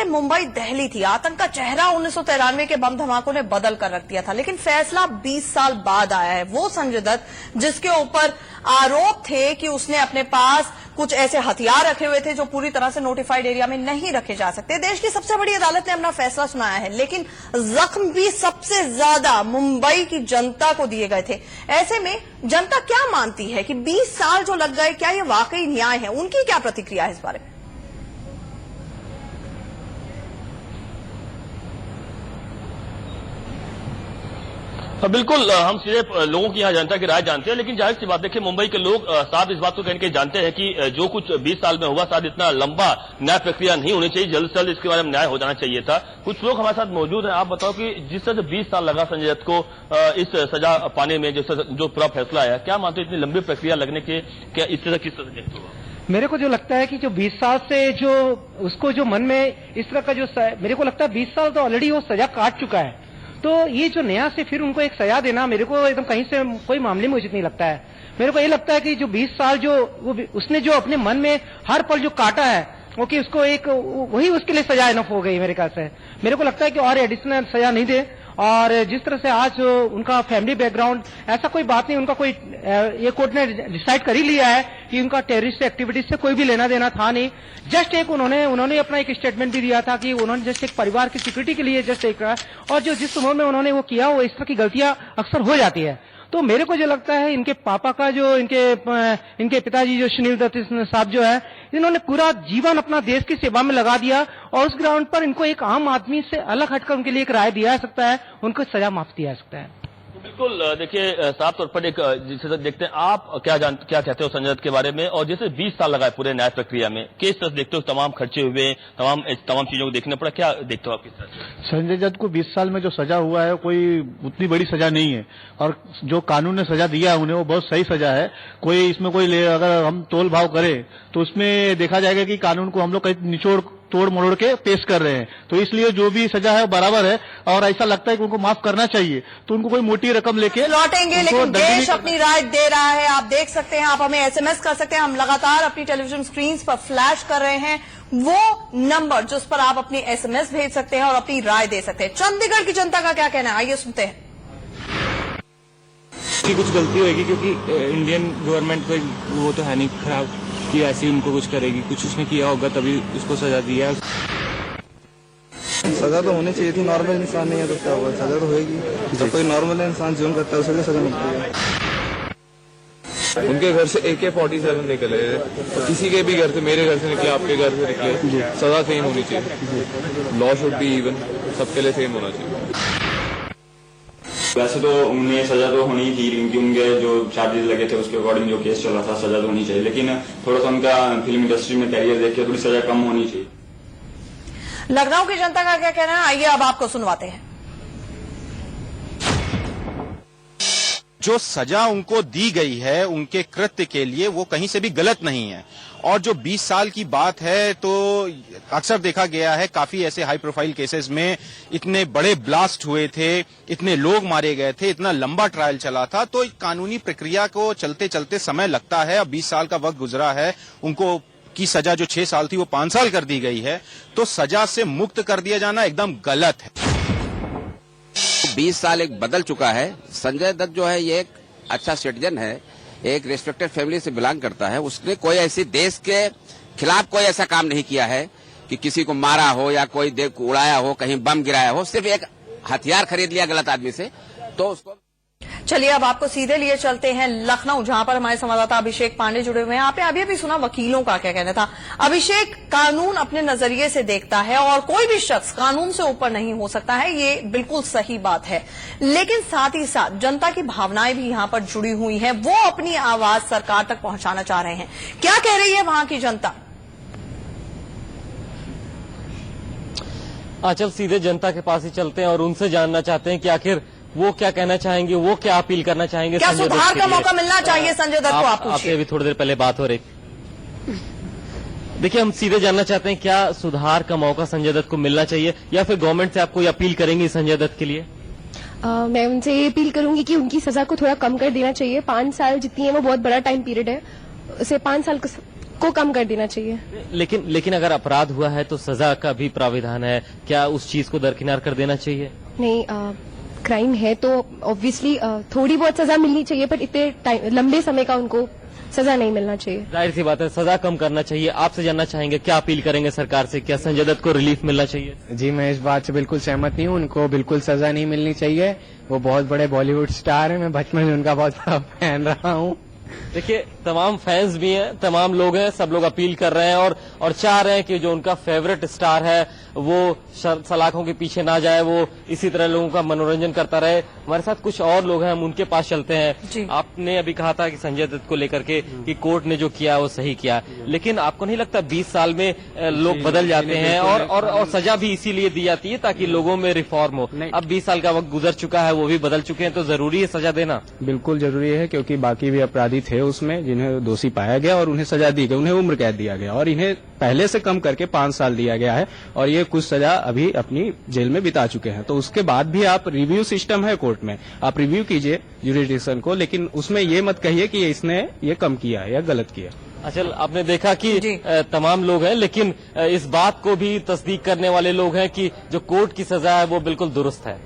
से मुंबई दिल्ली थी, आतंक का चेहरा 1993 के बम धमाकों ने बदल कर रख दिया था, लेकिन फैसला 20 साल बाद आया है। वो संजय दत्त जिसके ऊपर आरोप थे कि उसने अपने पास कुछ ऐसे हथियार रखे हुए थे जो पूरी तरह से नोटिफाइड एरिया में नहीं रखे जा सकते। देश की सबसे बड़ी अदालत ने अपना फैसला सुनाया है, लेकिन जख्म भी सबसे ज्यादा मुंबई की जनता को दिए गए थे। ऐसे में जनता क्या मानती है कि 20 साल जो लग गए, क्या ये वाकई न्याय है? उनकी क्या प्रतिक्रिया है इस बारे में? बिल्कुल, हम सीधे लोगों की यहाँ जनता की राय जानते हैं, लेकिन जाहिर सी बात देखिए मुंबई के लोग साफ इस बात को कहने के जानते हैं कि जो कुछ 20 साल में हुआ शायद इतना लंबा न्याय प्रक्रिया नहीं होनी चाहिए, जल्द से जल्द इसके बारे में न्याय हो जाना चाहिए था। कुछ लोग हमारे साथ मौजूद हैं। आप बताओ कि जिस तरह से 20 साल लगा संजय दत्त को इस सजा पाने में, जो पूरा फैसला आया, क्या मानते हो इतनी लंबी प्रक्रिया लगने के, क्या इस तरह किस तरह देखते हो? मेरे को जो लगता है कि जो 20 साल से जो उसको जो मन में इस तरह का जो मेरे को लगता है 20 साल तो ऑलरेडी वो सजा काट चुका है, तो ये जो नया से फिर उनको एक सजा देना मेरे को एकदम कहीं से कोई मामले में उचित नहीं लगता है। मेरे को ये लगता है कि जो 20 साल जो उसने जो अपने मन में हर पल जो काटा है वो कि उसको एक वही उसके लिए सजा इनफ हो गई मेरे ख्याल से। मेरे को लगता है कि और एडिशनल सजा नहीं दे। और जिस तरह से आज उनका फैमिली बैकग्राउंड, ऐसा कोई बात नहीं, उनका कोई ये कोर्ट ने डिसाइड कर ही लिया है कि उनका टेररिस्ट एक्टिविटीज से कोई भी लेना देना था नहीं। जस्ट एक उन्होंने अपना एक स्टेटमेंट भी दिया था कि उन्होंने जस्ट एक परिवार की सिक्योरिटी के लिए जस्ट एक, और जो जिस उम्र में उन्होंने वो किया वो इस तरह की गलतियां अक्सर हो जाती है। तो मेरे को जो लगता है इनके पापा का जो इनके पिताजी जो सुनील दत्त साहब जो है, इन्होंने पूरा जीवन अपना देश की सेवा में लगा दिया और उस ग्राउंड पर इनको एक आम आदमी से अलग हटकर उनके लिए एक राय दिया जा सकता है, उनको सजा माफ दिया जा सकता है। बिल्कुल, देखिए साफ तौर पर एक जिसे देखते हैं, आप क्या कहते हो संजय दत्त के बारे में? और जैसे 20 साल लगा है पूरे न्याय प्रक्रिया में, किस तरह देखते हो? तमाम खर्चे हुए, तमाम चीजों को देखना पड़ा, क्या देखते हो आप किस तरह से? संजय दत्त को 20 साल में जो सजा हुआ है कोई उतनी बड़ी सजा नहीं है, और जो कानून ने सजा दिया है उन्हें वो बहुत सही सजा है। कोई इसमें अगर हम तोल भाव करें तो उसमें देखा जाएगा कि कानून को हम लोग कहीं निचोड़ तोड़ मरोड़ के पेश कर रहे हैं, तो इसलिए जो भी सजा है बराबर है और ऐसा लगता है कि उनको माफ करना चाहिए। तो उनको कोई मोटी रकम लेके लौटेंगे, लेकिन देश अपनी राय दे रहा है। आप देख सकते हैं, आप हमें एसएमएस कर सकते हैं, हम लगातार अपनी टेलीविजन स्क्रीन पर फ्लैश कर रहे हैं वो नंबर जिस पर आप अपनी एसएमएस भेज सकते हैं और अपनी राय दे सकते हैं। चंडीगढ़ की जनता का क्या कहना है, आइए सुनते हैं। कुछ गलती होगी क्योंकि इंडियन गवर्नमेंट कोई वो तो है नहीं खराब कि ऐसी उनको कुछ करेगी, कुछ उसने किया होगा तभी उसको सजा दिया है। सजा तो होनी चाहिए थी, नॉर्मल इंसान नहीं है तो क्या होगा, सजा तो होगी। जब कोई नॉर्मल इंसान जुर्म करता है उसे सजा मिलती है। उनके घर से AK-47 निकले, तो किसी के भी घर से, मेरे घर से निकले, आपके घर से निकले, सजा सेम होनी चाहिए। लॉ शुड बी इवन, सबके लिए सेम होना चाहिए। वैसे तो उन्हें सजा तो होनी थी, क्योंकि उनके जो चार्जेस लगे थे उसके अकॉर्डिंग जो केस चल रहा था, सजा तो होनी चाहिए, लेकिन थोड़ा सा उनका फिल्म इंडस्ट्री में कैरियर देख के थोड़ी सजा कम होनी चाहिए। लखनऊ की जनता का क्या कहना है, आइए अब आपको सुनवाते हैं। जो सजा उनको दी गई है उनके कृत्य के लिए वो कहीं से भी गलत नहीं है। और जो 20 साल की बात है तो अक्सर देखा गया है काफी ऐसे हाई प्रोफाइल केसेस में इतने बड़े ब्लास्ट हुए थे, इतने लोग मारे गए थे, इतना लंबा ट्रायल चला था, तो कानूनी प्रक्रिया को चलते चलते समय लगता है। अब 20 साल का वक्त गुजरा है, उनको की सजा जो 6 साल थी वो 5 साल कर दी गई है, तो सजा से मुक्त कर दिया जाना एकदम गलत है। 20 साल एक बदल चुका है। संजय दत्त जो है ये एक अच्छा सिटीजन है, एक रिस्पेक्टेड फैमिली से बिलोंग करता है। उसने कोई ऐसी देश के खिलाफ कोई ऐसा काम नहीं किया है कि किसी को मारा हो या कोई देश को उड़ाया हो, कहीं बम गिराया हो। सिर्फ एक हथियार खरीद लिया गलत आदमी से, तो उसको। चलिए अब आपको सीधे लिए चलते हैं लखनऊ, जहां पर हमारे संवाददाता अभिषेक पांडे जुड़े हुए हैं। आपने अभी अभी सुना वकीलों का क्या कहना था। अभिषेक, कानून अपने नजरिए से देखता है और कोई भी शख्स कानून से ऊपर नहीं हो सकता है, ये बिल्कुल सही बात है, लेकिन साथ ही साथ जनता की भावनाएं भी यहां पर जुड़ी हुई हैं। वो अपनी आवाज सरकार तक पहुंचाना चाह रहे हैं। क्या कह रही है वहां की जनता? चल सीधे जनता के पास ही चलते हैं और उनसे जानना चाहते हैं कि आखिर वो क्या कहना चाहेंगे, वो क्या अपील करना चाहेंगे। क्या सुधार का मौका मिलना चाहिए संजय दत्त को? आप आपसे अभी थोड़ी देर पहले बात हो रही। देखिए, हम सीधे जानना चाहते हैं क्या सुधार का मौका संजय दत्त को मिलना चाहिए, या फिर गवर्नमेंट से आप कोई अपील करेंगे संजय दत्त के लिए? मैं उनसे ये अपील करूंगी कि उनकी सजा को थोड़ा कम कर देना चाहिए। 5 साल जितनी है वो बहुत बड़ा टाइम पीरियड है, उसे 5 साल को कम कर देना चाहिए। लेकिन अगर अपराध हुआ है तो सजा का भी प्राविधान है, क्या उस चीज को दरकिनार कर देना चाहिए? नहीं, क्राइम है तो ऑब्वियसली थोड़ी बहुत सजा मिलनी चाहिए, पर इतने लंबे समय का उनको सजा नहीं मिलना चाहिए। जाहिर सी बात है, सजा कम करना चाहिए। आपसे जानना चाहेंगे, क्या अपील करेंगे सरकार से? क्या संजय दत्त को रिलीफ मिलना चाहिए? जी, मैं इस बात से बिल्कुल सहमत नहीं हूँ। उनको बिल्कुल सजा नहीं मिलनी चाहिए। वो बहुत बड़े बॉलीवुड स्टार हैं, मैं बचपन से उनका बहुत बड़ा फैन रहा हूँ। देखिए, तमाम फैंस भी हैं, तमाम लोग हैं, सब लोग अपील कर रहे हैं और चाह रहे हैं कि जो उनका फेवरेट स्टार है वो सलाखों के पीछे ना जाए, वो इसी तरह लोगों का मनोरंजन करता रहे। हमारे साथ कुछ और लोग हैं, हम उनके पास चलते हैं। आपने अभी कहा था कि संजय दत्त को लेकर के कि कोर्ट ने जो किया वो सही किया, लेकिन आपको नहीं लगता 20 साल में लोग बदल जाते हैं और सजा भी इसीलिए दी जाती है ताकि लोगों में रिफॉर्म हो? अब 20 साल का वक्त गुजर चुका है, वो भी बदल चुके हैं, तो जरूरी है सजा देना? बिल्कुल जरूरी है, क्योंकि बाकी भी अपराधी थे उसमें जिन्हें दोषी पाया गया और उन्हें सजा दी गई, उन्हें उम्र कैद दिया गया और इन्हें पहले से कम करके 5 साल दिया गया है और ये कुछ सजा अभी अपनी जेल में बिता चुके हैं। तो उसके बाद भी आप रिव्यू सिस्टम है कोर्ट में, आप रिव्यू कीजिए जुरिडिक्शन को, लेकिन उसमें ये मत कहिए कि इसने ये कम किया या गलत किया। अच्छा, आपने देखा कि तमाम लोग हैं, लेकिन इस बात को भी तस्दीक करने वाले लोग हैं कि जो कोर्ट की सजा है वो बिल्कुल दुरुस्त है।